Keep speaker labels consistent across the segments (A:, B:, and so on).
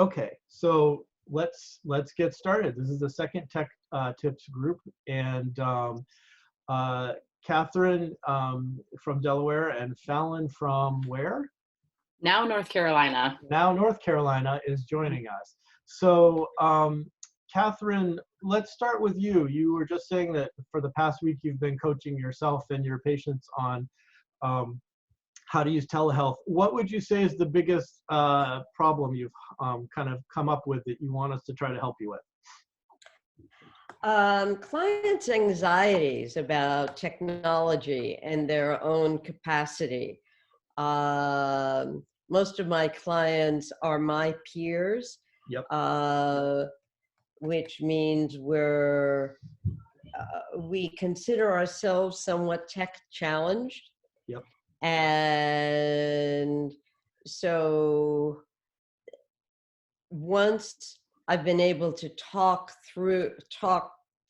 A: Okay, so let's get started. This is the second tech tips group, and Catherine from Delaware and Fallon from where?
B: Now North Carolina.
A: Now North Carolina is joining us. So Catherine, let's start with you. You were just saying that for the past week you've been coaching yourself and your patients on how to use telehealth. What would you say is the biggest problem you've kind of come up with that you want us to try to help you with?
C: Clients' anxieties about technology and their own capacity. Most of my clients are my peers,
A: Yep.
C: which means we consider ourselves somewhat tech challenged.
A: Yep.
C: And so once I've been able to talk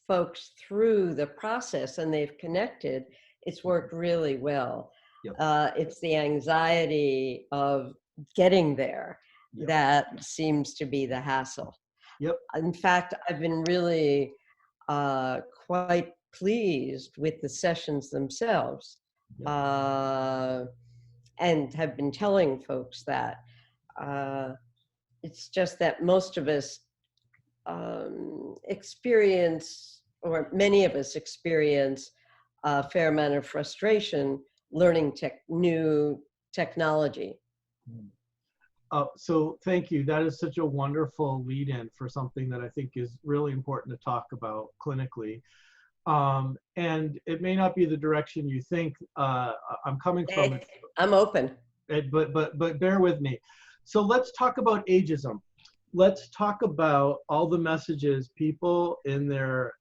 C: folks through the process and they've connected, it's worked really well.
A: Yep.
C: It's the anxiety of getting there
A: Yep.
C: that seems to be the hassle.
A: Yep.
C: In fact, I've been really quite pleased with the sessions themselves.
A: Yep.
C: And have been telling folks that. It's just that most of us experience, or many of us experience, a fair amount of frustration learning new technology.
A: So thank you. That is such a wonderful lead-in for something that I think is really important to talk about clinically. And it may not be the direction you think I'm coming from.
C: I'm open.
A: But bear with me. So let's talk about ageism. Let's talk about all the messages people in their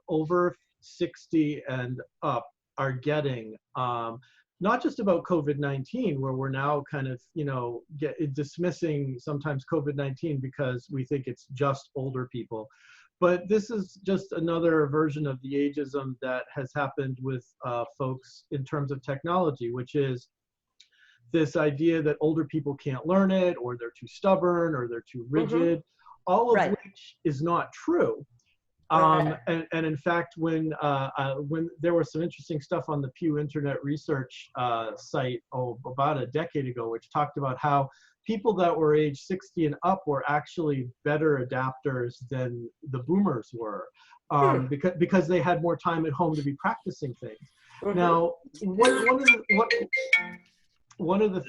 A: over 60 and up are getting, not just about COVID-19, where we're now kind of, dismissing sometimes COVID-19 because we think it's just older people. But this is just another version of the ageism that has happened with folks in terms of technology, which is this idea that older people can't learn it, or they're too stubborn, or they're too rigid, all of which is not true. And in fact, when there was some interesting stuff on the Pew Internet Research site about a decade ago, which talked about how people that were age 60 and up were actually better adapters than the boomers were, because they had more time at home to be practicing things. Now, one of the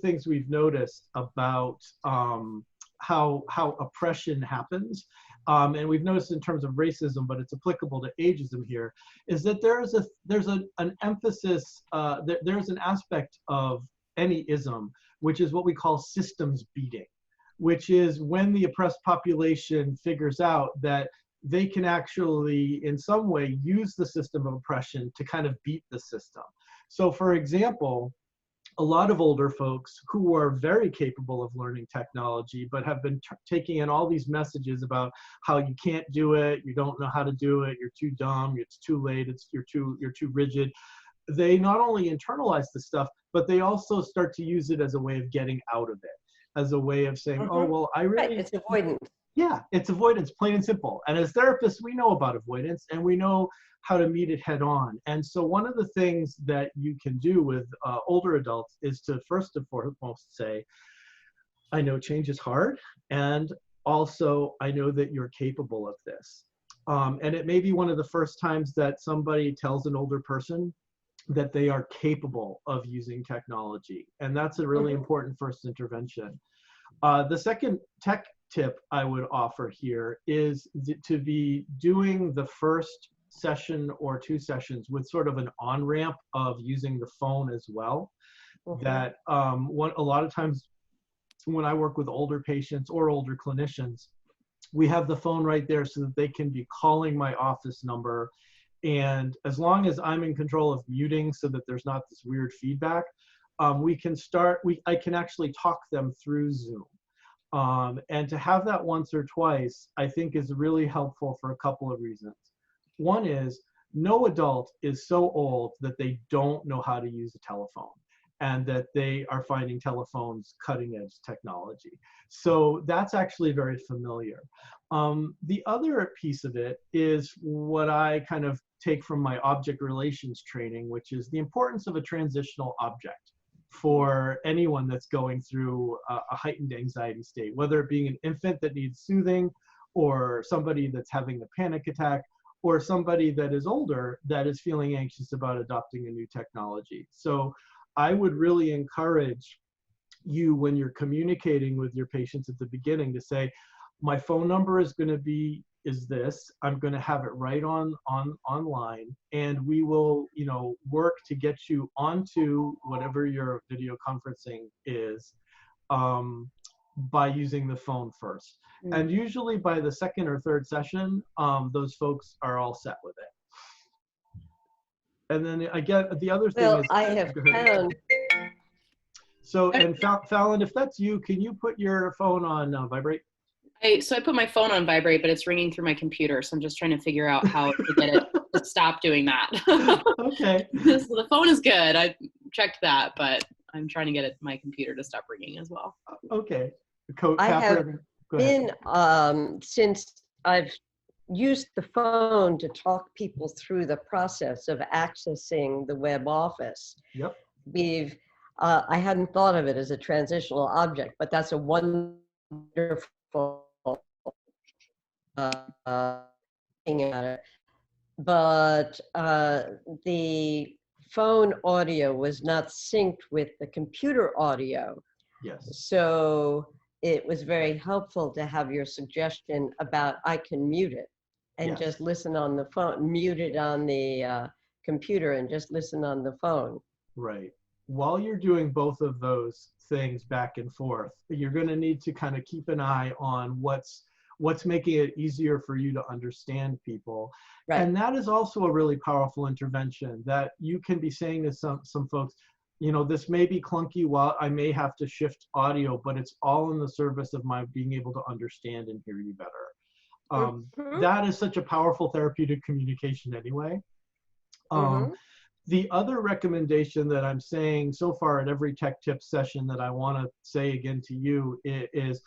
A: things we've noticed about how oppression happens, and we've noticed in terms of racism, but it's applicable to ageism here, is that there's an emphasis, there's an aspect of any ism, which is what we call systems beating, which is when the oppressed population figures out that they can actually, in some way, use the system of oppression to kind of beat the system. So for example, a lot of older folks who are very capable of learning technology, but have been taking in all these messages about how you can't do it, you don't know how to do it, you're too dumb, it's too late, you're too rigid. They not only internalize the stuff, but they also start to use it as a way of getting out of it, as a way of saying, oh, well, I really...
C: It's avoidance.
A: Yeah, it's avoidance, plain and simple. And as therapists, we know about avoidance, and we know how to meet it head on. And so one of the things that you can do with older adults is to first and foremost say, I know change is hard, and also I know that you're capable of this. And it may be one of the first times that somebody tells an older person that they are capable of using technology. And that's a really important first intervention. The second tech tip I would offer here is to be doing the first session or two sessions with sort of an on-ramp of using the phone as well. That a lot of times when I work with older patients or older clinicians, we have the phone right there so that they can be calling my office number. And as long as I'm in control of muting so that there's not this weird feedback, I can actually talk them through Zoom. And to have that once or twice, I think is really helpful for a couple of reasons. One is, no adult is so old that they don't know how to use a telephone. and that they are finding telephones cutting edge technology. So that's actually very familiar. The other piece of it is what I kind of take from my object relations training, which is the importance of a transitional object for anyone that's going through a heightened anxiety state, whether it being an infant that needs soothing, or somebody that's having a panic attack, or somebody that is older that is feeling anxious about adopting a new technology. So I would really encourage you, when you're communicating with your patients at the beginning, to say, my phone number is going to be this. I'm going to have it right online, and we will, work to get you onto whatever your video conferencing is, by using the phone first. And usually by the second or third session, those folks are all set with it. And then again, the other thing
C: Well,
A: is,
C: I have found.
A: So, and Fallon, if that's you, can you put your phone on vibrate?
B: So I put my phone on vibrate, but it's ringing through my computer. So I'm just trying to figure out how to get it to stop doing that.
A: Okay.
B: So the phone is good. I checked that, but I'm trying to get my computer to stop ringing as well.
A: Okay.
C: I have been, since I've used the phone to talk people through the process of accessing the web office.
A: Yep.
C: I hadn't thought of it as a transitional object, but that's a wonderful thing at it. But the phone audio was not synced with the computer audio.
A: Yes.
C: So it was very helpful to have your suggestion about I can mute it and just listen on the phone, mute it on the computer and just listen on the phone.
A: Right. While you're doing both of those things back and forth, you're going to need to kind of keep an eye on what's making it easier for you to understand people. Right. And that is also a really powerful intervention, that you can be saying to some folks, this may be clunky, while I may have to shift audio, but it's all in the service of my being able to understand and hear you better. That is such a powerful therapeutic communication anyway. The other recommendation that I'm saying so far at every Tech Tips session that I want to say again to you is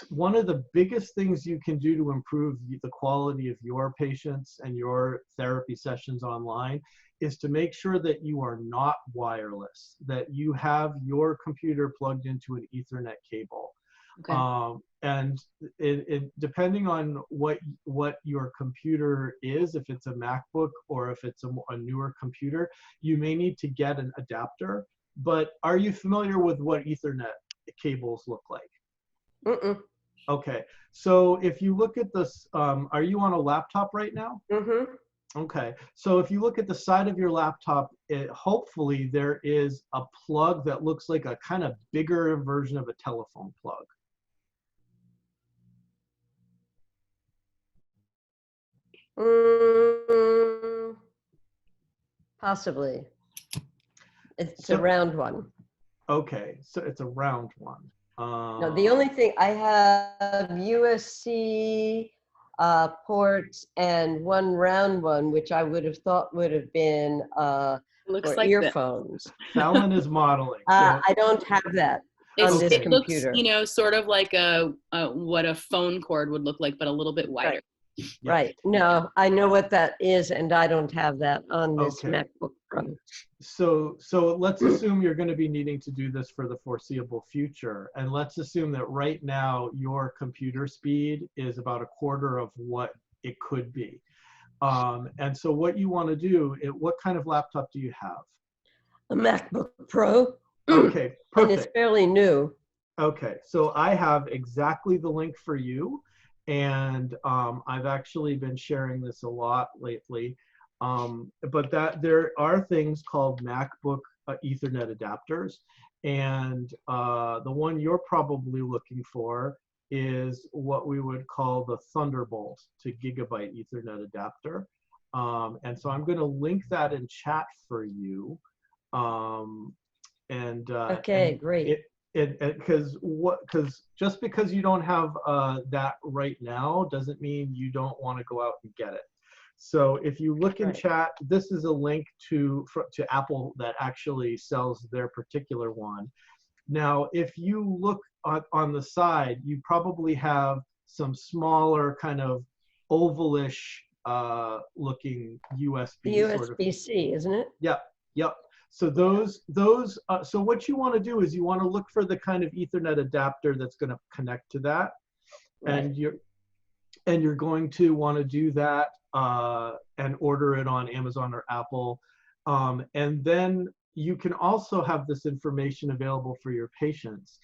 A: one of the biggest things you can do to improve the quality of your patients and your therapy sessions online is to make sure that you are not wireless, that you have your computer plugged into an Ethernet cable. Okay. And depending on what your computer is, if it's a MacBook or if it's a newer computer, you may need to get an adapter. But are you familiar with what Ethernet cables look like?
C: Mm-mm.
A: Okay, so if you look at this, are you on a laptop right now?
C: Mm-hmm.
A: Okay, so if you look at the side of your laptop, hopefully there is a plug that looks like a kind of bigger version of a telephone plug.
C: Possibly. It's a round one.
A: Okay, so it's a round one.
C: No, the only thing I have USB ports and one round one, which I would have thought would have been for
B: like
C: earphones.
A: Fallon is modeling.
C: I don't have that on this computer.
B: Looks, sort of like what a phone cord would look like, but a little bit wider.
C: Right. Yes. Right. No, I know what that is, and I don't have that on this MacBook Pro.
A: So let's assume you're going to be needing to do this for the foreseeable future. And let's assume that right now your computer speed is about a quarter of what it could be. And so what you want to do, what kind of laptop do you have?
C: A MacBook Pro.
A: Okay, perfect.
C: And it's fairly new.
A: Okay, so I have exactly the link for you. And I've actually been sharing this a lot lately. But there are things called MacBook Ethernet adapters. And the one you're probably looking for is what we would call the Thunderbolt to Gigabit Ethernet adapter. And so I'm going to link that in chat for you.
C: Okay, great.
A: Because just because you don't have that right now doesn't mean you don't want to go out and get it. So if you look in
C: Right.
A: chat, this is a link to Apple that actually sells their particular one. Now, if you look on the side, you probably have some smaller kind of ovalish looking
C: The
A: USB sort of.
C: USB-C, isn't it?
A: Yep, yep. So so what you want to do is you want to look for the kind of Ethernet adapter that's going to connect to that,
C: Right.
A: and you're going to want to do that and order it on Amazon or Apple, and then you can also have this information available for your patients.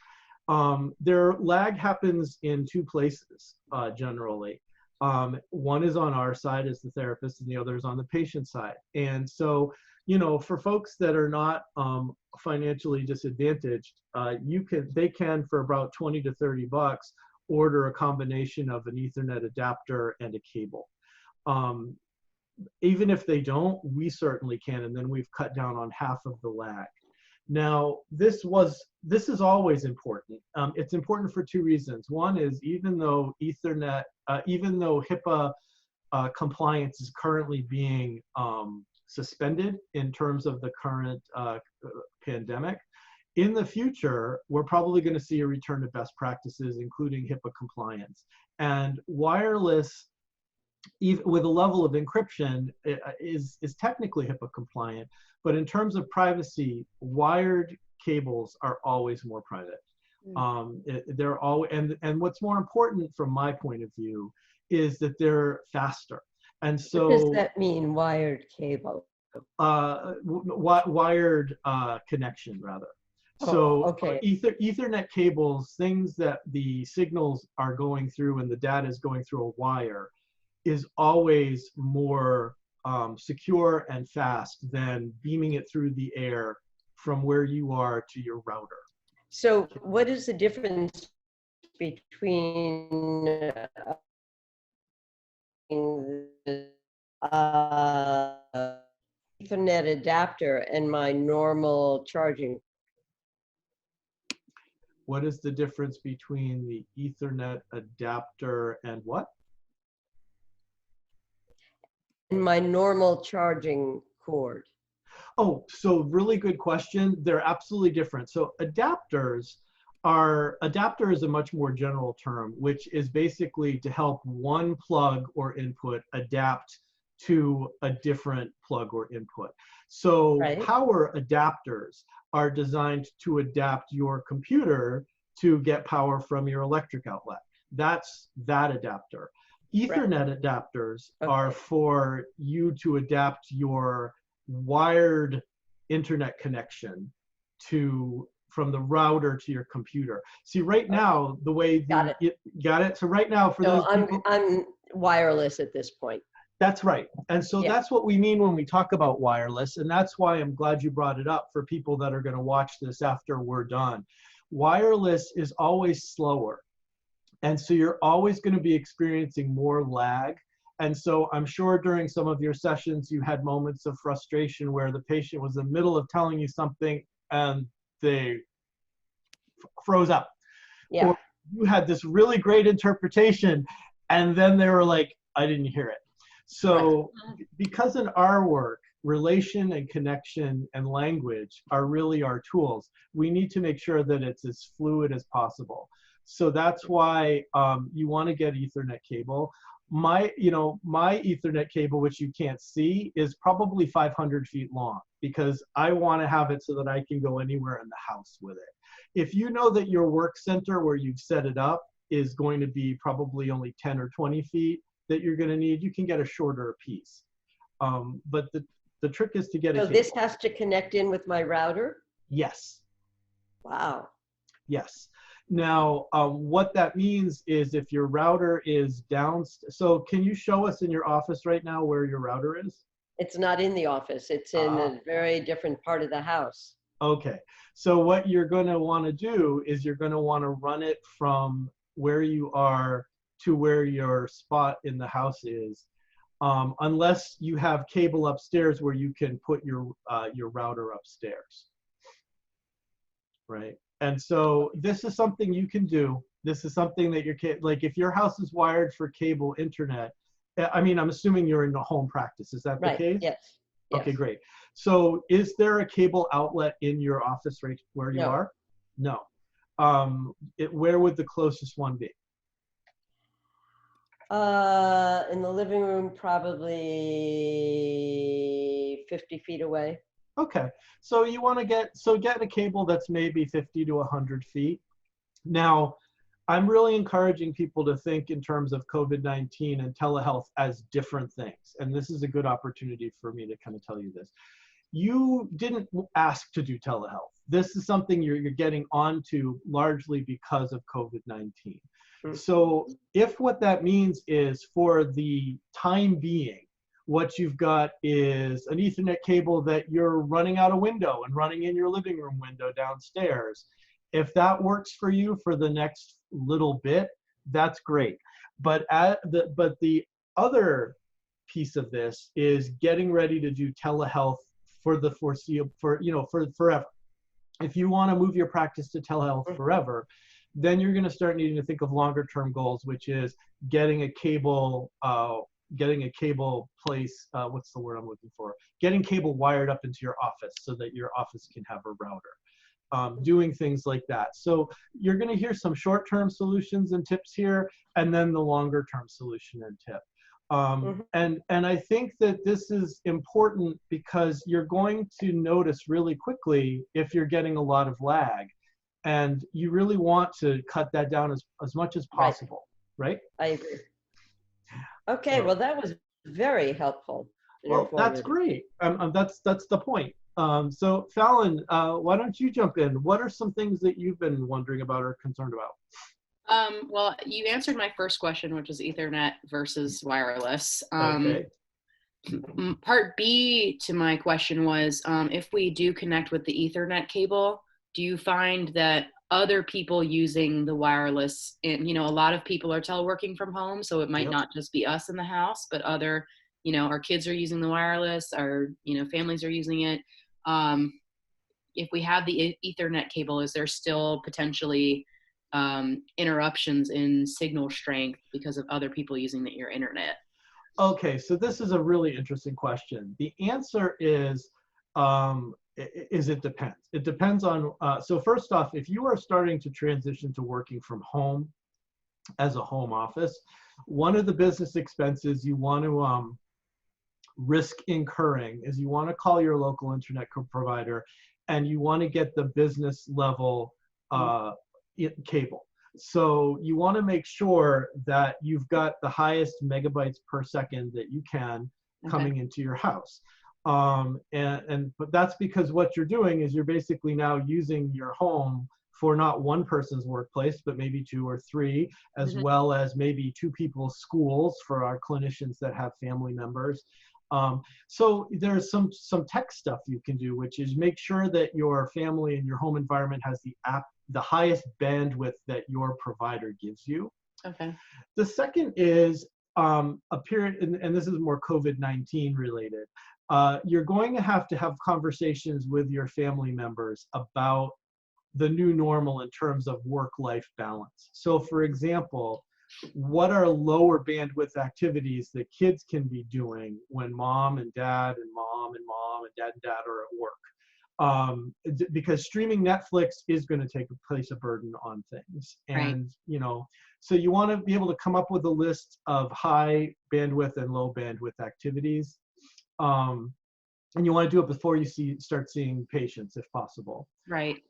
A: Their lag happens in two places generally. One is on our side as the therapist, and the other is on the patient side. And so, you know, for folks that are not financially disadvantaged, they can for about 20 to 30 bucks order a combination of an Ethernet adapter and a cable. Even if they don't, we certainly can, and then we've cut down on half of the lag. Now, this is always important. It's important for two reasons. One is even though HIPAA compliance is currently being suspended in terms of the current pandemic, in the future, we're probably going to see a return to best practices, including HIPAA compliance. And wireless, even with a level of encryption, is technically HIPAA compliant, but in terms of privacy, wired cables are always more private. They're all, and what's more important from my point of view is that they're faster. And so,
C: what does that mean, wired cable?
A: Wired connection, rather. So
C: okay.
A: Ethernet cables, things that the signals are going through and the data is going through a wire, is always more secure and fast than beaming it through the air from where you are to your router.
C: So what is the difference between Ethernet adapter and my normal charging?
A: What is the difference between the Ethernet adapter and what?
C: And my normal charging cord.
A: Oh, so really good question. They're absolutely different. So adapter is a much more general term, which is basically to help one plug or input adapt to a different plug or input. So
C: Right.
A: Power adapters are designed to adapt your computer to get power from your electric outlet. That's that adapter. Ethernet
C: Right.
A: adapters are for you to adapt your wired internet connection from the router to your computer. See, right now, the way
C: Got it.
A: So right now, for those people,
C: I'm wireless at this point.
A: That's right. And so that's what we mean when we talk about wireless. And that's why I'm glad you brought it up for people that are going to watch this after we're done. Wireless is always slower. And so you're always going to be experiencing more lag. And so I'm sure during some of your sessions, you had moments of frustration where the patient was in the middle of telling you something and they froze up.
C: Yeah.
A: Or you had this really great interpretation and then they were like, I didn't hear it. So because in our work, relation and connection and language are really our tools, we need to make sure that it's as fluid as possible. So that's why you want to get Ethernet cable. My Ethernet cable, which you can't see, is probably 500 feet long because I want to have it so that I can go anywhere in the house with it. If you know that your work center where you've set it up is going to be probably only 10 or 20 feet that you're going to need, you can get a shorter piece. But the trick is to get it.
C: So this has to connect in with my router?
A: Yes.
C: Wow.
A: Yes. Now, what that means is if your router is down, so can you show us in your office right now where your router is?
C: It's not in the office. It's in a very different part of the house.
A: Okay. So what you're going to want to do is you're going to want to run it from where you are to where your spot in the house is, unless you have cable upstairs where you can put your router upstairs, right? And so this is something you can do. This is something that like if your house is wired for cable internet, I mean, I'm assuming you're in a home practice. Is that the
C: Right.
A: case?
C: Yes.
A: Okay,
C: Yes.
A: great. So is there a cable outlet in your office right where you
C: No.
A: are? No. Where would the closest one be?
C: In the living room, probably 50 feet away.
A: Okay. So you want to get a cable that's maybe 50 to 100 feet. Now, I'm really encouraging people to think in terms of COVID-19 and telehealth as different things. And this is a good opportunity for me to kind of tell you this. You didn't ask to do telehealth. This is something you're getting onto largely because of COVID-19. So if what that means is for the time being, what you've got is an Ethernet cable that you're running out a window and running in your living room window downstairs. If that works for you for the next little bit, that's great. But the other piece of this is getting ready to do telehealth for the foreseeable, for forever. If you want to move your practice to telehealth forever, then you're going to start needing to think of longer term goals, which is getting a cable place. What's the word I'm looking for? Getting cable wired up into your office so that your office can have a router. Doing things like that. So you're going to hear some short-term solutions and tips here, and then the longer-term solution and tip. And I think that this is important because you're going to notice really quickly if you're getting a lot of lag, and you really want to cut that down as much as possible, right?
C: I agree. Okay, well, that was very helpful.
A: Well, that's great. That's the point. So Fallon, why don't you jump in? What are some things that you've been wondering about or concerned about?
B: Well, you answered my first question, which was Ethernet versus wireless.
A: Okay.
B: Part B to my question was, if we do connect with the Ethernet cable, do you find that other people using the wireless, and a lot of people are teleworking from home, so it might not just be us in the house, but other, our kids are using the wireless, our, families are using it. If we have the Ethernet cable, is there still potentially interruptions in signal strength because of other people using your internet?
A: Okay, so this is a really interesting question. The answer is it depends. It depends on, so first off, if you are starting to transition to working from home as a home office, one of the business expenses you want to risk incurring is you want to call your local internet provider and you want to get the business level cable. So you want to make sure that you've got the highest megabytes per second that you can coming into your house. But that's because what you're doing is you're basically now using your home for not one person's workplace, but maybe 2 or 3, as well as maybe 2 people's schools for our clinicians that have family members. So there's some tech stuff you can do, which is make sure that your family and your home environment has the highest bandwidth that your provider gives you. Okay. The second is a period, and this is more COVID-19 related. You're going to have conversations with your family members about the new normal in terms of work-life balance. So for example, what are lower bandwidth activities that kids can be doing when mom and dad and mom and dad are at work? Because streaming Netflix is going to take place a burden on things. And, so you want to be able to come up with a list of high bandwidth and low bandwidth activities. And you want to do it before you start seeing patients if possible. Right.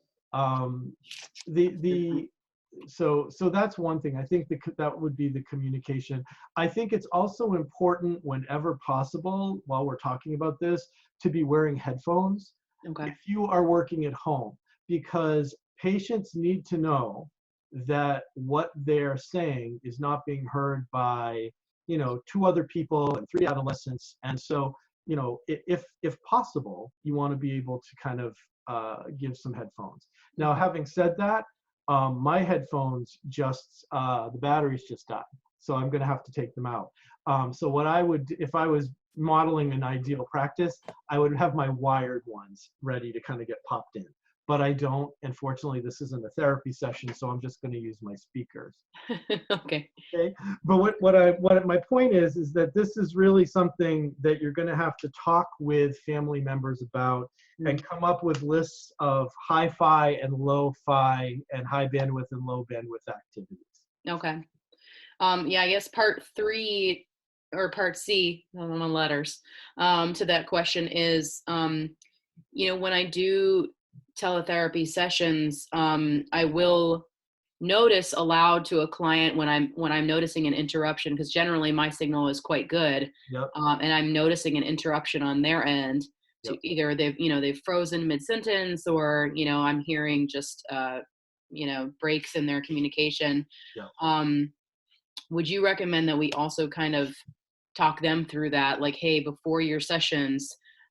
A: So that's one thing. I think that would be the communication. I think it's also important whenever possible, while we're talking about this, to be wearing headphones if you are working at home, because patients need to know that what they're saying is not being heard by 2 other people and 3 adolescents. And so if possible, you want to be able to kind of give some headphones. Now, having said that, my headphones the batteries just died, so I'm going to have to take them out. So what I would, if I was modeling an ideal practice, I would have my wired ones ready to kind of get popped in. but I don't. Unfortunately, this isn't a therapy session, so I'm just going to use my speakers.
B: Okay.
A: Okay. But what my point is that this is really something that you're going to have to talk with family members about and come up with lists of hi-fi and low-fi and high bandwidth and low bandwidth activities.
B: Okay. Yeah, I guess part 3 or part C, I don't know letters, to that question is, when I do teletherapy sessions, I will notice aloud to a client when I'm noticing an interruption, because generally my signal is quite good.
A: Yep.
B: And I'm noticing an interruption on their end.
A: Yep.
B: To either they've frozen mid-sentence, or I'm hearing just breaks in their communication.
A: Yep.
B: Would you recommend that we also kind of talk them through that, like, hey, before your sessions,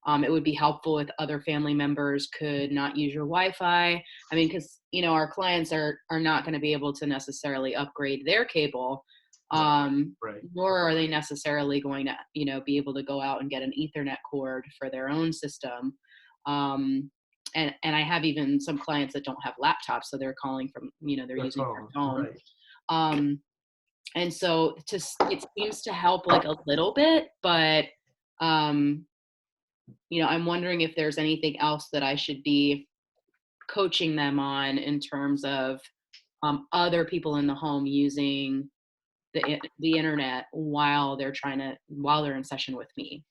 B: it would be helpful if other family members could not use your Wi-Fi? I mean, because our clients are not going to be able to necessarily upgrade their cable,
A: Right.
B: nor are they necessarily going to be able to go out and get an Ethernet cord for their own system. And I have even some clients that don't have laptops, so they're calling from they're using their phone.
A: Right.
B: And so it seems to help like a little bit, but I'm wondering if there's anything else that I should be coaching them on in terms of other people in the home using the internet while they're in session with me.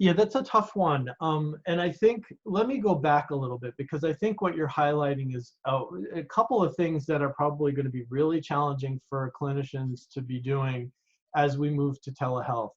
A: Yeah, that's a tough one. And I think, let me go back a little bit, because I think what you're highlighting is a couple of things that are probably going to be really challenging for clinicians to be doing as we move to telehealth.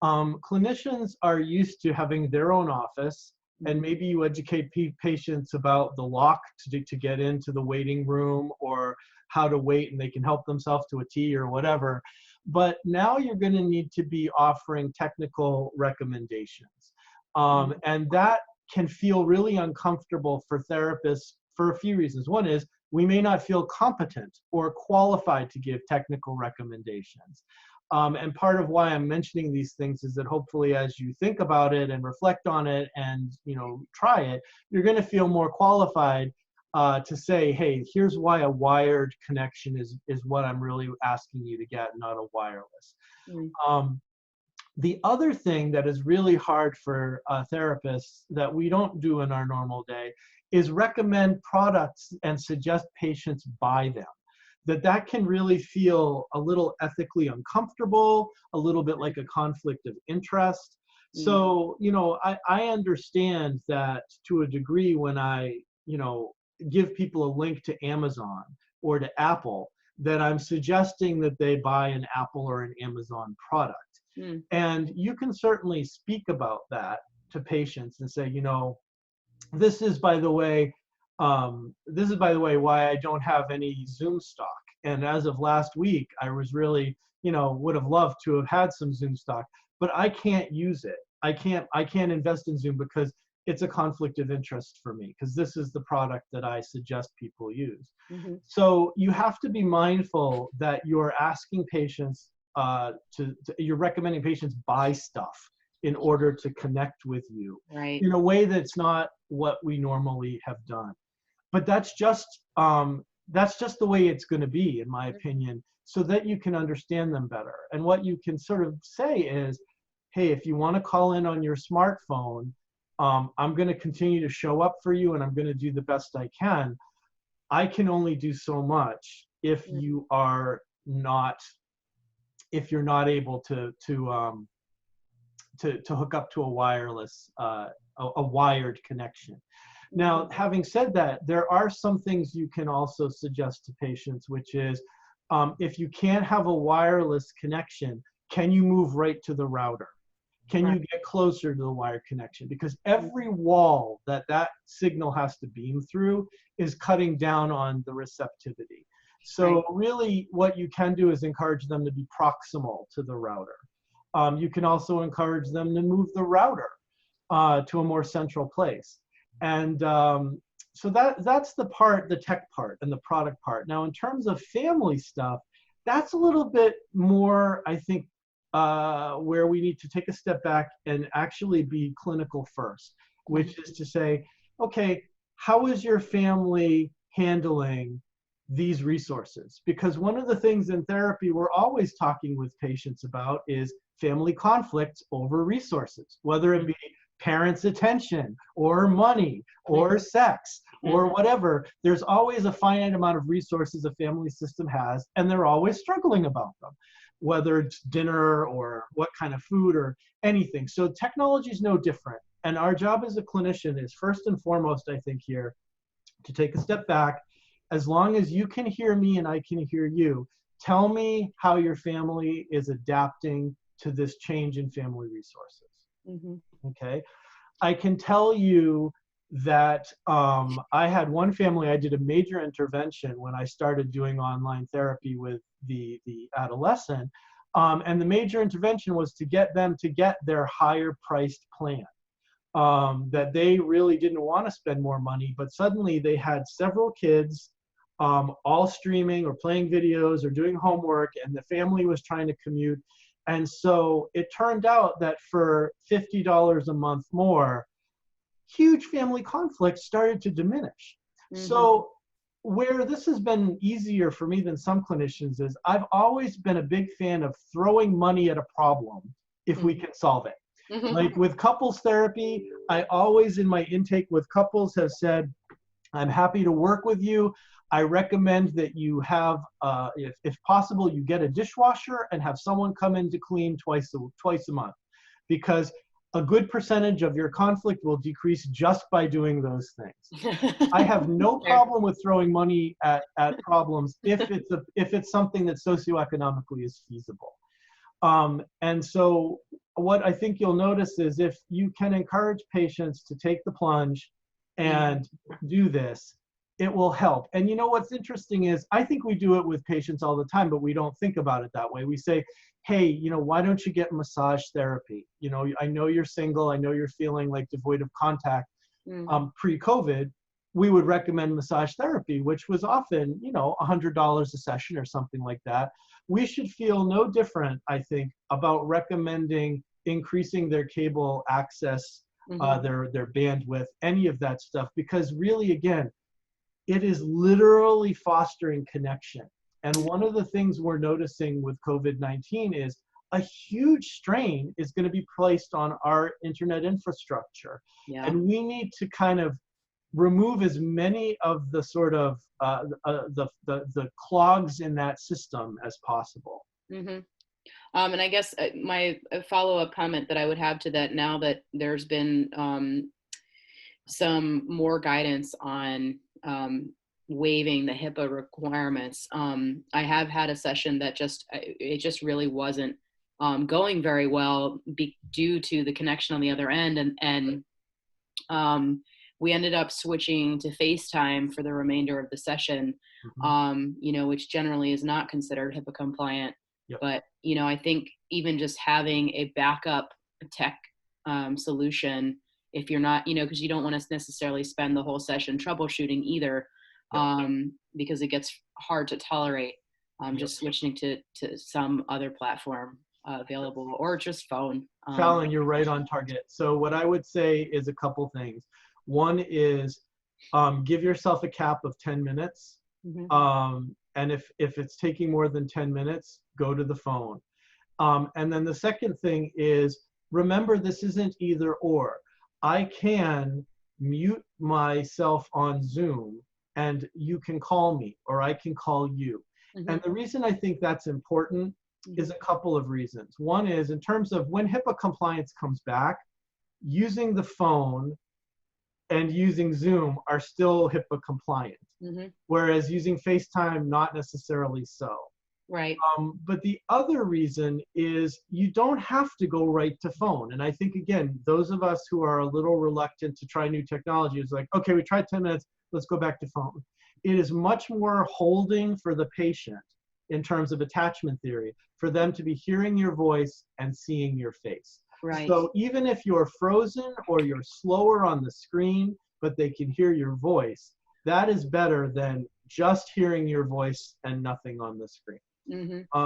A: Clinicians are used to having their own office, and maybe you educate patients about the lock to get into the waiting room, or how to wait, and they can help themselves to a tea or whatever. But now you're going to need to be offering technical recommendations. And that can feel really uncomfortable for therapists for a few reasons. One is we may not feel competent or qualified to give technical recommendations. And part of why I'm mentioning these things is that hopefully as you think about it and reflect on it and try it, you're going to feel more qualified to say, hey, here's why a wired connection is what I'm really asking you to get, not a wireless. The other thing that is really hard for therapists that we don't do in our normal day is recommend products and suggest patients buy them. That can really feel a little ethically uncomfortable, a little bit like a conflict of interest. So, I understand that to a degree when I, give people a link to Amazon or to Apple, that I'm suggesting that they buy an Apple or an Amazon product. And you can certainly speak about that to patients and say, this is by the way why I don't have any Zoom stock. And as of last week, I was really, would have loved to have had some Zoom stock, but I can't use it. I can't invest in Zoom because it's a conflict of interest for me, because this is the product that I suggest people use. So you have to be mindful that you're asking patients you're recommending patients buy stuff in order to connect with you,
B: right,
A: in a way that's not what we normally have done. But that's just the way it's going to be, in my opinion, so that you can understand them better. And what you can sort of say is, hey, if you want to call in on your smartphone, I'm going to continue to show up for you, and I'm going to do the best I can. I can only do so much if you are not, if you're not able to hook up to a wireless, a wired connection. Now, having said that, there are some things you can also suggest to patients, which is if you can't have a wireless connection, can you move right to the router? Can you get closer to the wired connection? Because every wall that signal has to beam through is cutting down on the receptivity. So really what you can do is encourage them to be proximal to the router. You can also encourage them to move the router to a more central place. And so that's the tech part and the product part. Now, in terms of family stuff, that's a little bit more, I think, where we need to take a step back and actually be clinical first, which is to say, okay, how is your family handling these resources? Because one of the things in therapy we're always talking with patients about is family conflicts over resources, whether it be parents' attention or money or sex or whatever. There's always a finite amount of resources a family system has, and they're always struggling about them, whether it's dinner or what kind of food or anything. So technology is no different. And our job as a clinician is first and foremost, I think, here to take a step back. As long as you can hear me and I can hear you, tell me how your family is adapting to this change in family resources. Okay. I can tell you that I had one family, I did a major intervention when I started doing online therapy with the adolescent. And the major intervention was to get them to get their higher priced plan. That they really didn't want to spend more money, but suddenly they had several kids all streaming or playing videos or doing homework, and the family was trying to commute. And so it turned out that for $50 a month more, huge family conflicts started to diminish. So where this has been easier for me than some clinicians is I've always been a big fan of throwing money at a problem if we can solve it. Like with couples therapy, I always in my intake with couples have said, I'm happy to work with you. I recommend that you have, if possible, you get a dishwasher and have someone come in to clean twice a month, because a good percentage of your conflict will decrease just by doing those things. I have no problem with throwing money at problems if it's something that socioeconomically is feasible. And so what I think you'll notice is if you can encourage patients to take the plunge and do this, it will help. And you know what's interesting is I think we do it with patients all the time, but we don't think about it that way. We say, hey, you know, why don't you get massage therapy? You know, I know you're single. I know you're feeling like devoid of contact. Pre-COVID, we would recommend massage therapy, which was often, you know, $100 a session or something like that. We should feel no different, I think, about recommending increasing their cable access, their bandwidth, any of that stuff, because really, again, it is literally fostering connection. And one of the things we're noticing with COVID-19 is a huge strain is going to be placed on our internet infrastructure. And we need to kind of remove as many of the sort of the clogs in that system as possible.
B: And I guess my follow-up comment that I would have to that, now that there's been some more guidance on waiving the HIPAA requirements, I have had a session that it just really wasn't going very well due to the connection on the other end, and we ended up switching to FaceTime for the remainder of the session, you know, which generally is not considered HIPAA compliant. But, you know, I think even just having a backup tech solution, if you're not, you know, because you don't want to necessarily spend the whole session troubleshooting either, because it gets hard to tolerate, just switching to some other platform available, or just phone.
A: Fallon, you're right on target. So what I would say is a couple things. One is give yourself a cap of 10 minutes. And if it's taking more than 10 minutes, go to the phone. And then the second thing is, remember, this isn't either or. I can mute myself on Zoom and you can call me, or I can call you. And the reason I think that's important is a couple of reasons. One is in terms of when HIPAA compliance comes back, using the phone and using Zoom are still HIPAA compliant, whereas using FaceTime, not necessarily so.
B: Right.
A: But the other reason is you don't have to go right to phone. And I think, again, those of us who are a little reluctant to try new technology is like, okay, we tried 10 minutes, let's go back to phone. It is much more holding for the patient in terms of attachment theory, for them to be hearing your voice and seeing your face.
B: Right.
A: So even if you're frozen or you're slower on the screen, but they can hear your voice, that is better than just hearing your voice and nothing on the screen.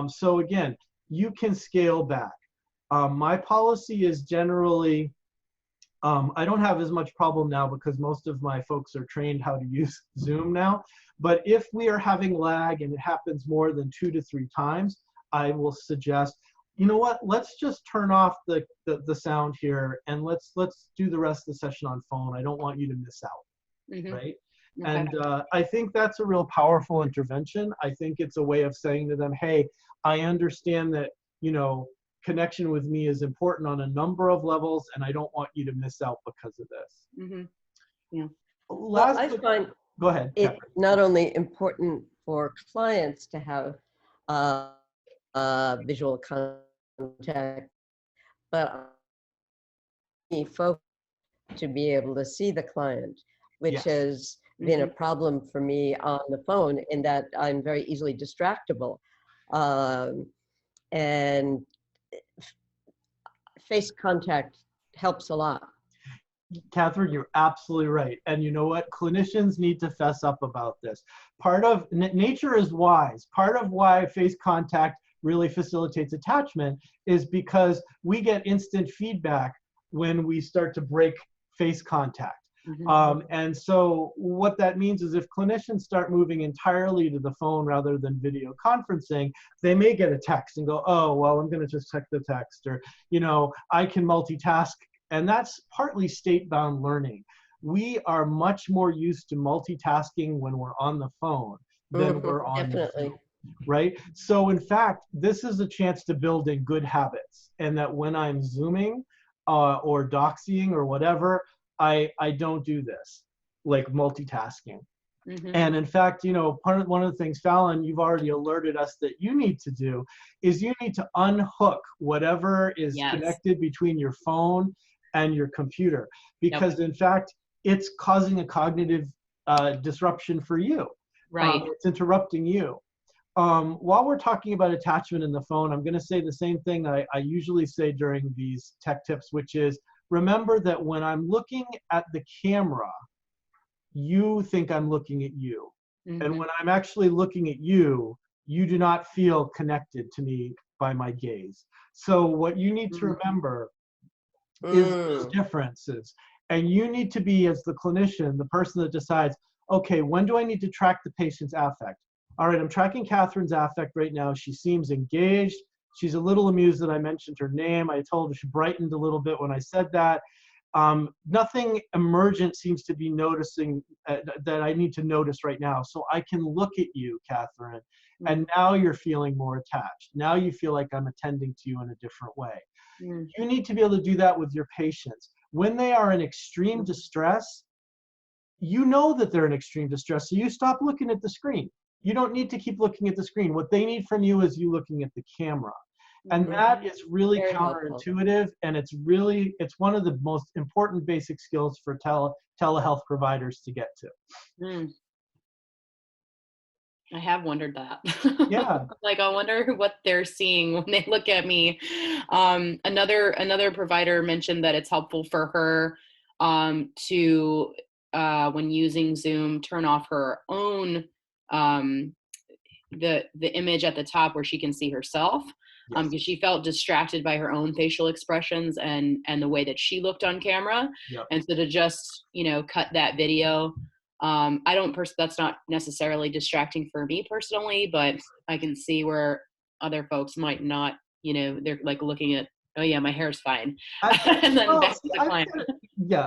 A: So again, you can scale back. My policy is generally I don't have as much problem now because most of my folks are trained how to use Zoom now. But if we are having lag and it happens more than 2 to 3 times, I will suggest, you know what, let's just turn off the sound here and let's do the rest of the session on phone. I don't want you to miss out, right?
B: Okay.
A: And I think that's a real powerful intervention. I think it's a way of saying to them, hey, I understand that, you know, connection with me is important on a number of levels, and I don't want you to miss out because of this.
B: Yeah.
C: Well, I find
A: Go ahead.
C: it not only important for clients to have visual contact, but folks to be able to see the client, which
A: Yes.
C: has been a problem for me on the phone in that I'm very easily distractible. And face contact helps a lot.
A: Catherine, you're absolutely right. And you know what? Clinicians need to fess up about this. Part of nature is wise. Part of why face contact really facilitates attachment is because we get instant feedback when we start to break face contact. And so what that means is if clinicians start moving entirely to the phone rather than video conferencing, they may get a text and go, oh, well, I'm going to just check the text, or, you know, I can multitask. And that's partly state-bound learning. We are much more used to multitasking when we're on the phone than we're on
C: Definitely.
A: Zoom, right? So in fact, this is a chance to build in good habits, and that when I'm Zooming or doxying or whatever, I don't do this, like multitasking. And in fact, you know, one of the things, Fallon, you've already alerted us that you need to do is you need to unhook whatever is connected between your phone and your computer, because in fact, it's causing a cognitive disruption for you.
B: Right.
A: It's interrupting you. While we're talking about attachment in the phone, I'm going to say the same thing I usually say during these tech tips, which is, remember that when I'm looking at the camera, you think I'm looking at you. And when I'm actually looking at you, you do not feel connected to me by my gaze. So what you need to remember is those differences. And you need to be, as the clinician, the person that decides, okay, when do I need to track the patient's affect? All right, I'm tracking Catherine's affect right now. She seems engaged. She's a little amused that I mentioned her name. I told her she brightened a little bit when I said that. Nothing emergent seems to be noticing that I need to notice right now. So I can look at you, Catherine, and now you're feeling more attached. Now you feel like I'm attending to you in a different way. You need to be able to do that with your patients. When they are in extreme distress, you know that they're in extreme distress, so you stop looking at the screen. You don't need to keep looking at the screne. What they need from you is you looking at the camera. And that is really counterintuitive, and it's one of the most important basic skills for telehealth providers to get to.
B: I have wondered that.
A: Yeah.
B: Like, I wonder what they're seeing when they look at me. Another provider mentioned that it's helpful for her to, when using Zoom, turn off her own the image at the top where she can see herself, because she felt distracted by her own facial expressions and the way that she looked on camera. And so to just, you know, cut that video. That's not necessarily distracting for me personally, but I can see where other folks might not, you know, they're like looking at, oh yeah, my hair's fine. And then back to the client.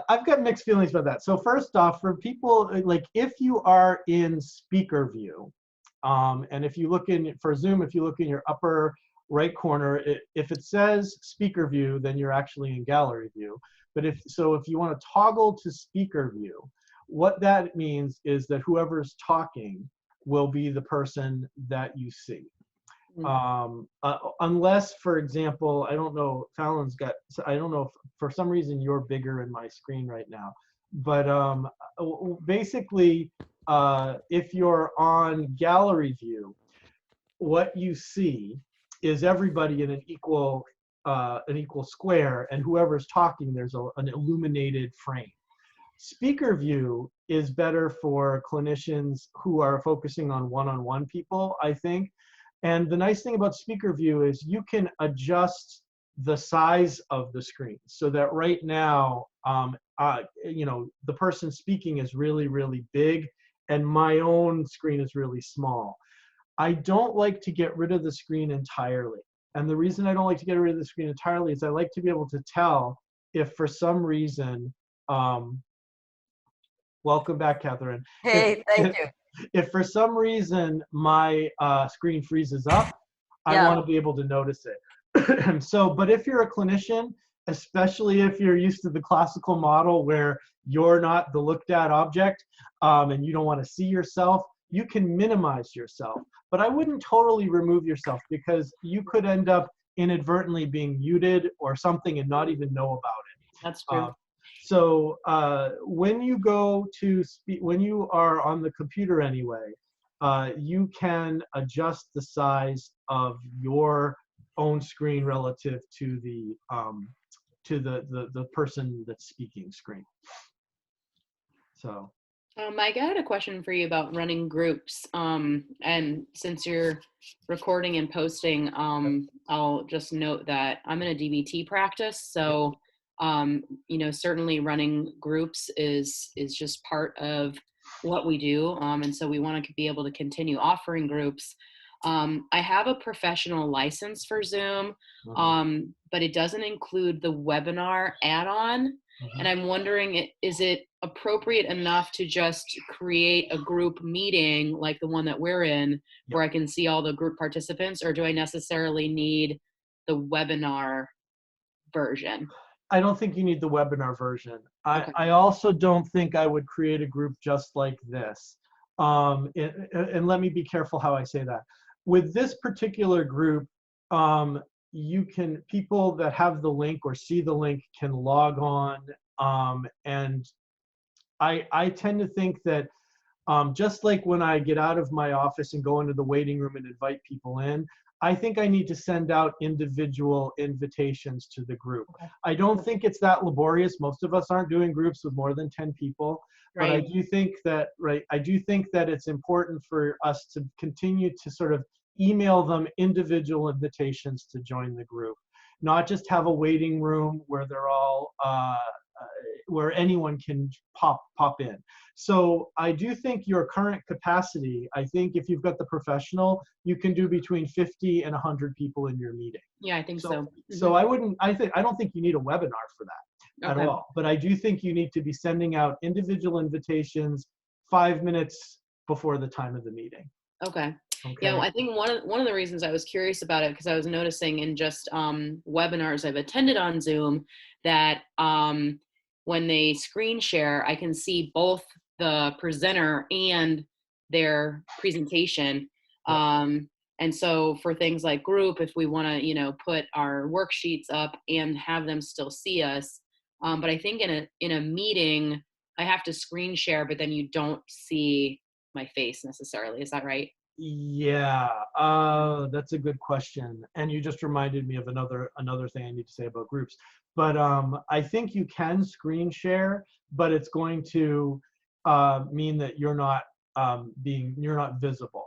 A: I've got mixed feelings about that. So first off, for people, like if you are in speaker view, and if you look for Zoom, if you look in your upper right corner, if it says speaker view, then you're actually in gallery view. But if you want to toggle to speaker view, what that means is that whoever's talking will be the person that you see. Unless, for example, I don't know, Fallon's got, I don't know if for some reason you're bigger in my screen right now, but basically, if you're on gallery view, what you see is everybody in an equal square, and whoever's talking, there's an illuminated frame. Speaker view is better for clinicians who are focusing on one-on-one people, I think. And the nice thing about speaker view is you can adjust the size of the screen, so that right now, you know, the person speaking is really, really big and my own screen is really small. I don't like to get rid of the screen entirely. And the reason I don't like to get rid of the screen entirely is I like to be able to tell if for some reason, welcome back, Catherine.
C: Hey, thank you.
A: If for some reason my screen freezes up, I
C: Yeah.
A: want to be able to notice it. So, but if you're a clinician, especially if you're used to the classical model where you're not the looked at object, and you don't want to see yourself, you can minimize yourself. But I wouldn't totally remove yourself, because you could end up inadvertently being muted or something and not even know about it.
B: That's true.
A: So when you go to when you are on the computer anyway, you can adjust the size of your own screen relative to the person that's speaking screen. So.
B: Mike, I had a question for you about running groups. And since you're recording and posting, I'll just note that I'm in a DBT practice. So, you know, certainly running groups is just part of what we do. And so we want to be able to continue offering groups. I have a professional license for Zoom, but it doesn't include the webinar add-on. And I'm wondering, is it appropriate enough to just create a group meeting like the one that we're in, where I can see all the group participants, or do I necessarily need the webinar version?
A: I don't think you need the webinar version.
B: Okay.
A: I also don't think I would create a group just like this. And let me be careful how I say that. With this particular group, you can, people that have the link or see the link can log on. And I tend to think that just like when I get out of my office and go into the waiting room and invite people in, I think I need to send out individual invitations to the group. I don't think it's that laborious. Most of us aren't doing groups with more than 10 people. But
B: Right.
A: I do think that, I do think that it's important for us to continue to sort of email them individual invitations to join the group, not just have a waiting room where they're all, where anyone can pop in. So I do think your current capacity, I think if you've got the professional, you can do between 50 and 100 people in your meeting.
B: Yeah, I think so.
A: So I don't think you need a webinar for that at all. But I do think you need to be sending out individual invitations 5 minutes before the time of the meeting.
B: Okay. Yeah, well, I think one of the reasons I was curious about it, because I was noticing in just webinars I've attended on Zoom that when they screen share, I can see both the presenter and their presentation. And so for things like group, if we want to, you know, put our worksheets up and have them still see us, but I think in a meeting, I have to screen share, but then you don't see my face necessarily. Is that right?
A: Yeah, that's a good question. And you just reminded me of another thing I need to say about groups. But I think you can screen share, but it's going to mean that you're not visible.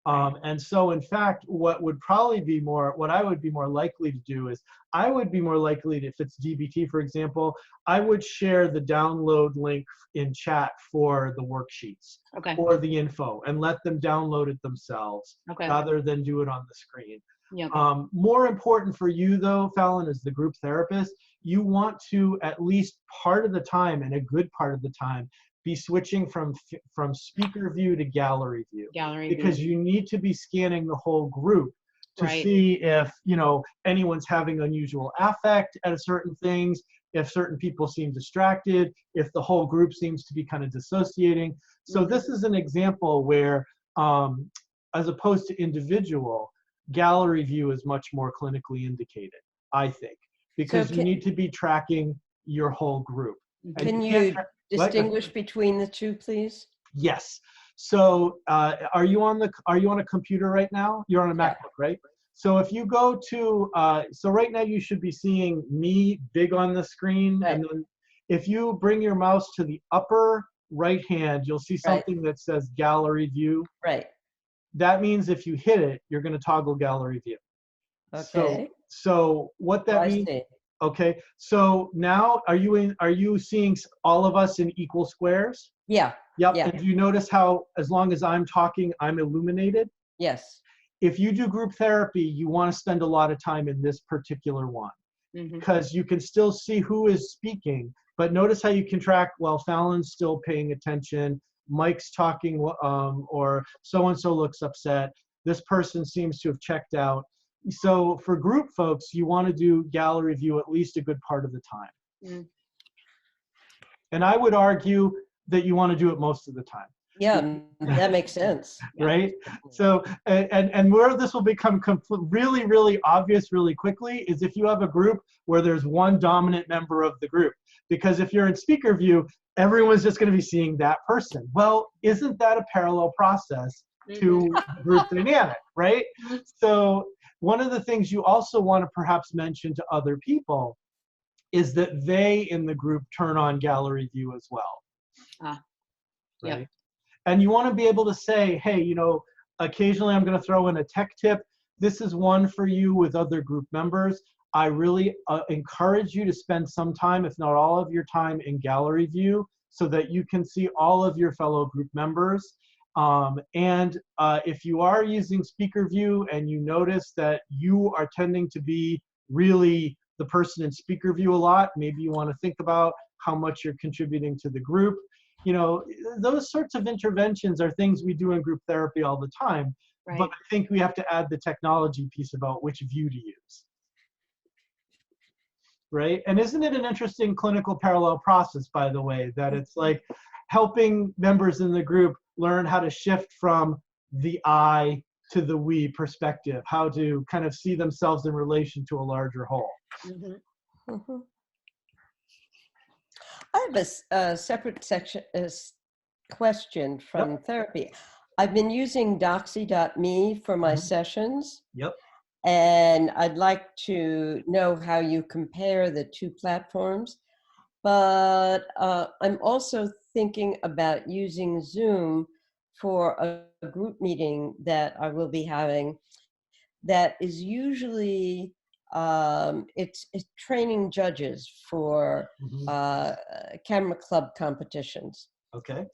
A: And so in fact, what I would be more likely to do is, I would be more likely to, if it's DBT, for example, I would share the download link in chat for the worksheets or the info and let them download it themselves rather than do it on the screen.
B: Yep.
A: More important for you though, Fallon, as the group therapist, you want to at least part of the time, and a good part of the time, be switching from speaker view to gallery view. Because you need to be scanning the whole group to see if, you know, anyone's having unusual affect at certain things, if certain people seem distracted, if the whole group seems to be kind of dissociating. So this is an example where, as opposed to individual, gallery view is much more clinically indicated, I think, because you need to be tracking your whole group.
C: Can you distinguish between the two, please?
A: Yes. So are you on a computer right now? You're on a MacBook, right? So if you go to, so right now you should be seeing me big on the screen. Right. And then if you bring your mouse to the upper right hand, you'll see something that says gallery view.
C: Right.
A: That means if you hit it, you're going to toggle gallery view.
C: Okay.
A: So what that
C: I
A: means,
C: see.
A: okay, so now are you seeing all of us in equal squares?
C: Yeah.
A: Yep.
C: Yeah.
A: And do you notice how as long as I'm talking, I'm illuminated?
C: Yes.
A: If you do group therapy, you want to spend a lot of time in this particular one because you can still see who is speaking, but notice how you can track, well, Fallon's still paying attention, Mike's talking, or so-and-so looks upset, this person seems to have checked out. So for group folks, you want to do gallery view at least a good part of the time. And I would argue that you want to do it most of the time.
C: Yeah, that makes sense.
A: Right? So, and where this will become really, really obvious really quickly is if you have a group where there's one dominant member of the group. Because if you're in speaker view, everyone's just going to be seeing that person. Well, isn't that a parallel process to group dynamic, right? So one of the things you also want to perhaps mention to other people is that they in the group turn on gallery view as well. Right?
B: Yep.
A: And you want to be able to say, hey, you know, occasionally I'm going to throw in a tech tip. This is one for you with other group members. I really encourage you to spend some time, if not all of your time, in gallery view so that you can see all of your fellow group members. And if you are using speaker view and you notice that you are tending to be really the person in speaker view a lot, maybe you want to think about how much you're contributing to the group. You know, those sorts of interventions are things we do in group therapy all the time, but I think we have to add the technology piece about which view to use. Right? And isn't it an interesting clinical parallel process, by the way, that it's like helping members in the group learn how to shift from the I to the we perspective, how to kind of see themselves in relation to a larger whole.
C: I have a separate section question from therapy. I've been using doxy.me for my sessions. And I'd like to know how you compare the two platforms. But I'm also thinking about using Zoom for a group meeting that I will be having that is usually it's training judges for camera club competitions.
A: Okay.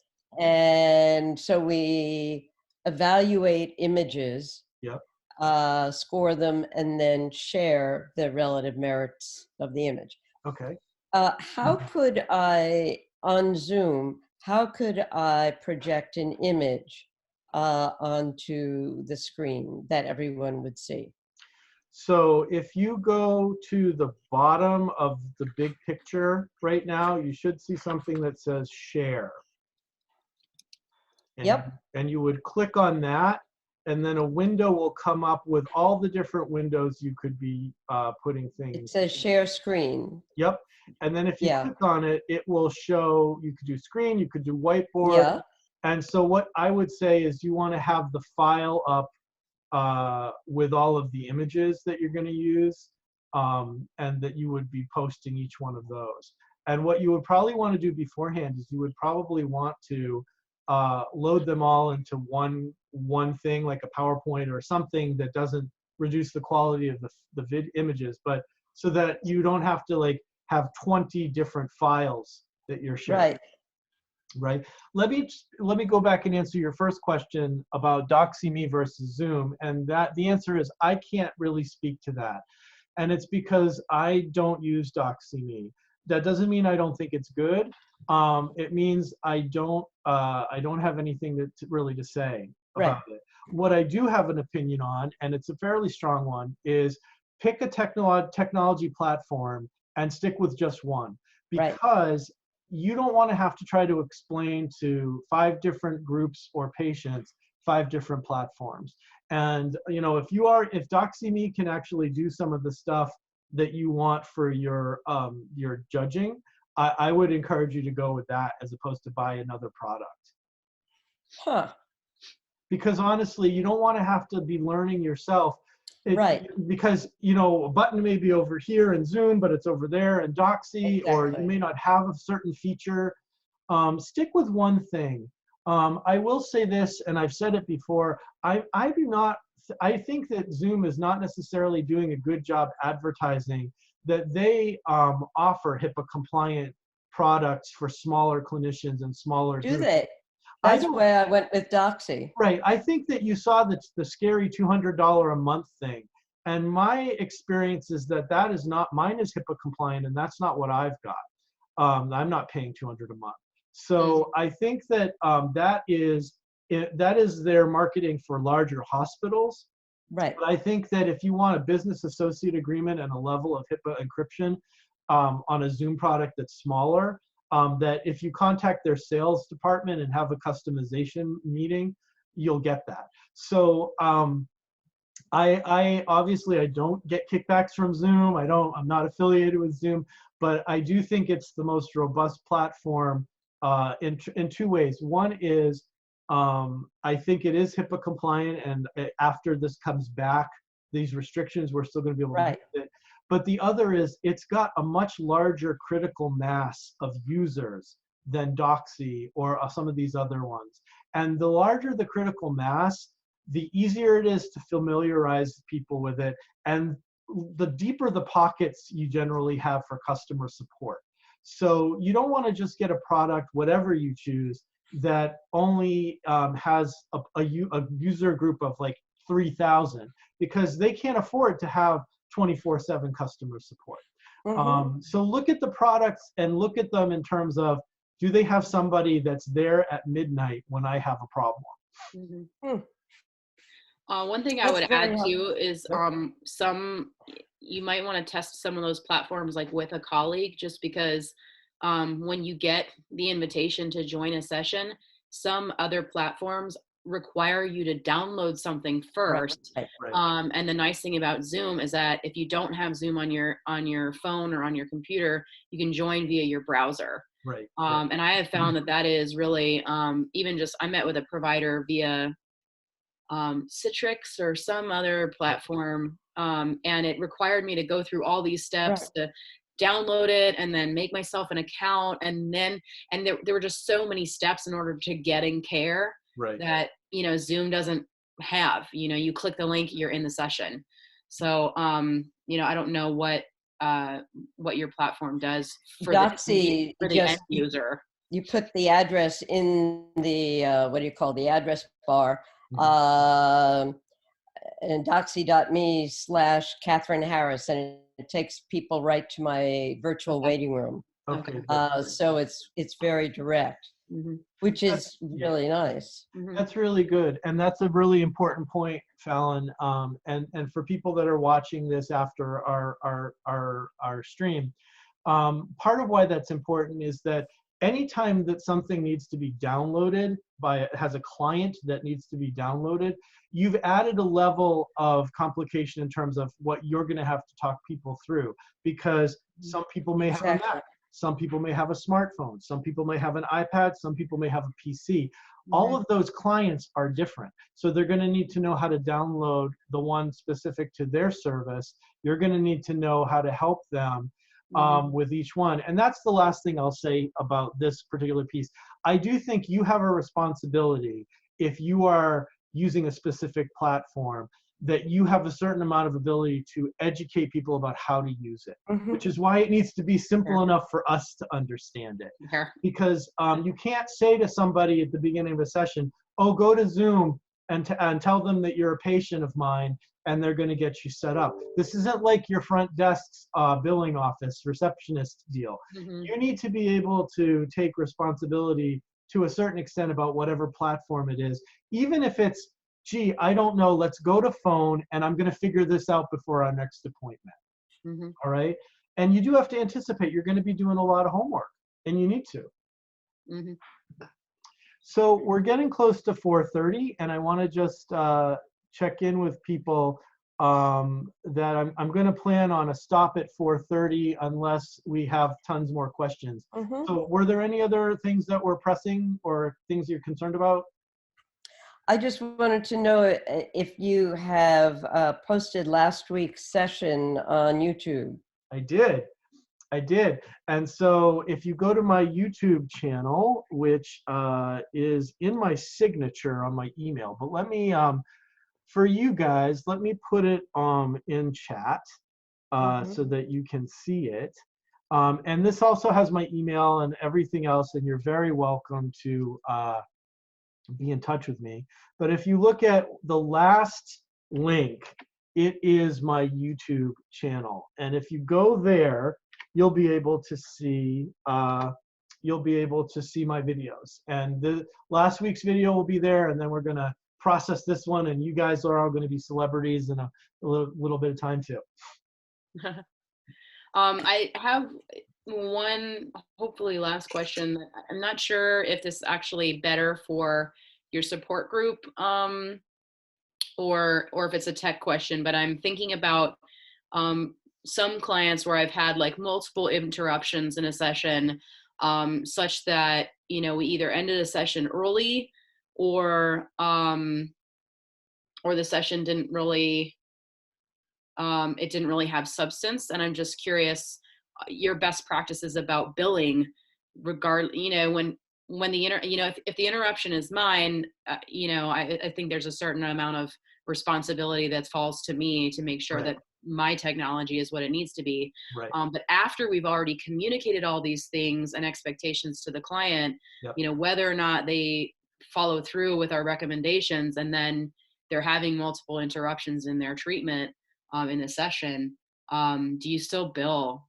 C: And so we evaluate images, score them, and then share the relative merits of the image.
A: Okay.
C: How could I, on Zoom, how could I project an image onto the screen that everyone would see?
A: So if you go to the bottom of the big picture right now, you should see something that says share. And, and you would click on that, and then a window will come up with all the different windows you could be putting things.
C: It says share screen.
A: Yep. And then if you click on it, it will show, you could do screen, you could do whiteboard. And so what I would say is you want to have the file up with all of the images that you're going to use, and that you would be posting each one of those. And what you would probably want to do beforehand is you would probably want to load them all into one thing, like a PowerPoint or something that doesn't reduce the quality of the images, but so that you don't have to like have 20 different files that you're sharing. Right. Let me go back and answer your first question about DoxyMe versus Zoom, and that the answer is I can't really speak to that, and it's because I don't use DoxyMe. That doesn't mean I don't think it's good. It means I don't have anything really to say about it. What I do have an opinion on, and it's a fairly strong one, is pick a technology platform and stick with just one, because you don't want to have to try to explain to 5 different groups or patients 5 different platforms. And you know, if DoxyMe can actually do some of the stuff that you want for your judging, I would encourage you to go with that as opposed to buy another product. Because honestly, you don't want to have to be learning yourself. Because, you know, a button may be over here in Zoom, but it's over there in Doxy, or you may not have a certain feature. Stick with one thing. I will say this, and I've said it before, I think that Zoom is not necessarily doing a good job advertising that they offer HIPAA compliant products for smaller clinicians and smaller
C: Do
A: groups.
C: they?
A: I
C: That's
A: don't,
C: why I went with Doxy.
A: right. I think that you saw the scary $200 a month thing. And my experience is that that is not, mine is HIPAA compliant, and that's not what I've got. I'm not paying $200 a month. So I think that that is their marketing for larger hospitals.
C: Right.
A: But I think that if you want a business associate agreement and a level of HIPAA encryption on a Zoom product that's smaller, that if you contact their sales department and have a customization meeting, you'll get that. So I obviously I don't get kickbacks from Zoom. I'm not affiliated with Zoom, but I do think it's the most robust platform in two ways. One is I think it is HIPAA compliant, and after this comes back, these restrictions, we're still going to be able to use it. But the other is it's got a much larger critical mass of users than Doxy or some of these other ones. And the larger the critical mass, the easier it is to familiarize people with it, and the deeper the pockets you generally have for customer support. So you don't want to just get a product, whatever you choose, that only has a user group of like 3,000, because they can't afford to have 24/7 customer support. So look at the products and look at them in terms of, do they have somebody that's there at midnight when I have a problem?
B: One thing I would add too is you might want to test some of those platforms like with a colleague, just because when you get the invitation to join a session, some other platforms require you to download something first. Right. And the nice thing about Zoom is that if you don't have Zoom on your phone or on your computer, you can join via your browser.
A: Right.
B: And I have found that is really even just, I met with a provider via Citrix or some other platform, and it required me to go through all these steps to download it and then make myself an account, and there were just so many steps in order to getting care that Zoom doesn't have. You click the link, you're in the session. So I don't know what your platform does for
C: Doxy,
B: the end user.
C: You put the address in the the address bar, and doxy.me/Catherine Harris, and it takes people right to my virtual waiting room.
A: Okay.
C: So it's very direct, which is really nice.
A: That's really good, and that's a really important point, Fallon. And for people that are watching this after our stream, part of why that's important is that anytime that something needs to be downloaded has a client that needs to be downloaded, you've added a level of complication in terms of what you're going to have to talk people through, because some people may have a Mac, some people may have a smartphone, some people may have an iPad, some people may have a PC. All of those clients are different. So they're going to need to know how to download the one specific to their service. You're going to need to know how to help them with each one. And that's the last thing I'll say about this particular piece. I do think you have a responsibility, if you are using a specific platform, that you have a certain amount of ability to educate people about how to use it, which is why it needs to be simple enough for us to understand it. Because you can't say to somebody at the beginning of a session, oh, go to Zoom and tell them that you're a patient of mine, and they're going to get you set up. This isn't like your front desk's billing office receptionist deal. You need to be able to take responsibility to a certain extent about whatever platform it is, even if it's, gee, I don't know, let's go to phone and I'm going to figure this out before our next appointment. All right? And you do have to anticipate you're going to be doing a lot of homework, and you need to. So we're getting close to 4:30, and I want to just check in with people that I'm going to plan on a stop at 4:30 unless we have tons more questions. So were there any other things that were pressing or things you're concerned about?
C: I just wanted to know if you have posted last week's session on YouTube.
A: I did. I did. And so if you go to my YouTube channel, which is in my signature on my email, but let me, for you guys, let me put it in chat so that you can see it. And this also has my email and everything else, and you're very welcome to be in touch with me. But if you look at the last link, it is my YouTube channel. And if you go there, you'll be able to see my videos. And the last week's video will be there, and then we're gonna process this one, and you guys are all gonna be celebrities in a little bit of time too.
B: I have one hopefully last question. I'm not sure if this is actually better for your support group or if it's a tech question, but I'm thinking about some clients where I've had like multiple interruptions in a session, such that, you know, we either ended a session early or the session didn't really it didn't really have substance. And I'm just curious your best practices about billing you know, when the you know, if the interruption is mine, you know, I think there's a certain amount of responsibility that falls to me to make sure that my technology is what it needs to be.
A: Right.
B: But after we've already communicated all these things and expectations to the client, you know, whether or not they follow through with our recommendations, and then they're having multiple interruptions in their treatment in the session, do you still bill?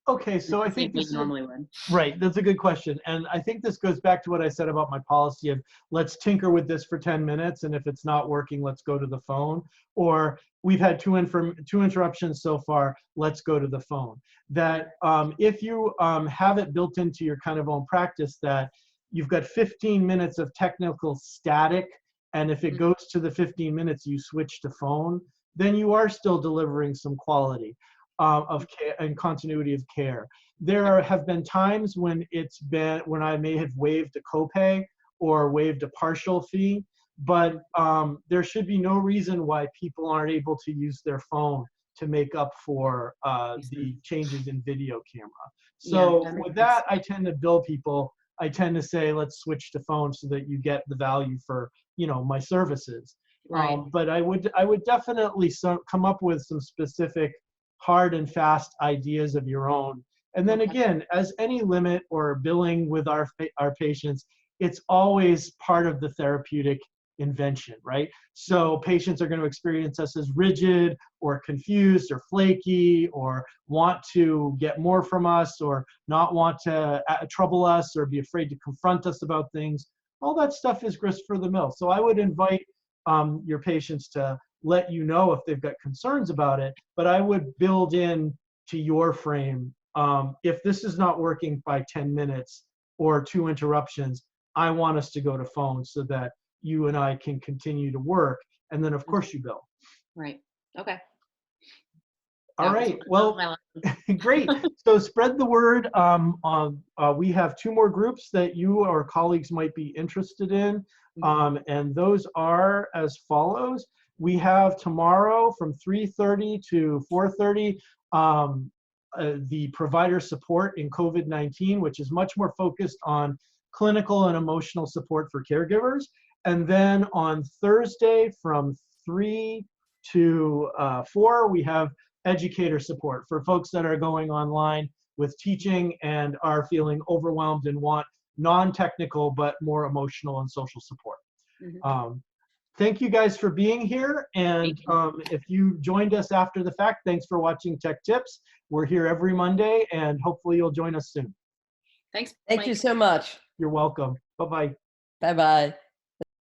A: Okay, so I think
B: this is normally would.
A: Right, that's a good question. And I think this goes back to what I said about my policy of let's tinker with this for 10 minutes, and if it's not working, let's go to the phone. Or we've had two interruptions so far, let's go to the phone. That if you have it built into your kind of own practice that you've got 15 minutes of technical static, and if it goes to the 15 minutes, you switch to phone, then you are still delivering some quality of care and continuity of care. There have been times when I may have waived a copay or waived a partial fee, but there should be no reason why people aren't able to use their phone to make up for the changes in video camera. So with that, I tend to bill people. I tend to say, let's switch to phone so that you get the value for, you know, my services.
B: Right.
A: But I would definitely come up with some specific hard and fast ideas of your own. And then again, as any limit or billing with our patients, it's always part of the therapeutic invention, right? So patients are going to experience us as rigid or confused or flaky or want to get more from us or not want to trouble us or be afraid to confront us about things. All that stuff is grist for the mill. So I would invite your patients to let you know if they've got concerns about it, but I would build in to your frame, if this is not working by 10 minutes or 2 interruptions, I want us to go to phone so that you and I can continue to work. And then of course you bill.
B: Right. Okay.
A: All right. Well, great. So spread the word. We have 2 more groups that you or colleagues might be interested in. And those are as follows. We have tomorrow from 3:30 to 4:30, the provider support in COVID-19, which is much more focused on clinical and emotional support for caregivers. And then on Thursday from 3 to 4, we have educator support for folks that are going online with teaching and are feeling overwhelmed and want non-technical but more emotional and social support. Thank you guys for being here. And if you joined us after the fact, thanks for watching Tech Tips. We're here every Monday, and hopefully you'll join us soon.
B: Thanks.
C: Thank you so much.
A: You're welcome. Bye-bye.
C: Bye-bye.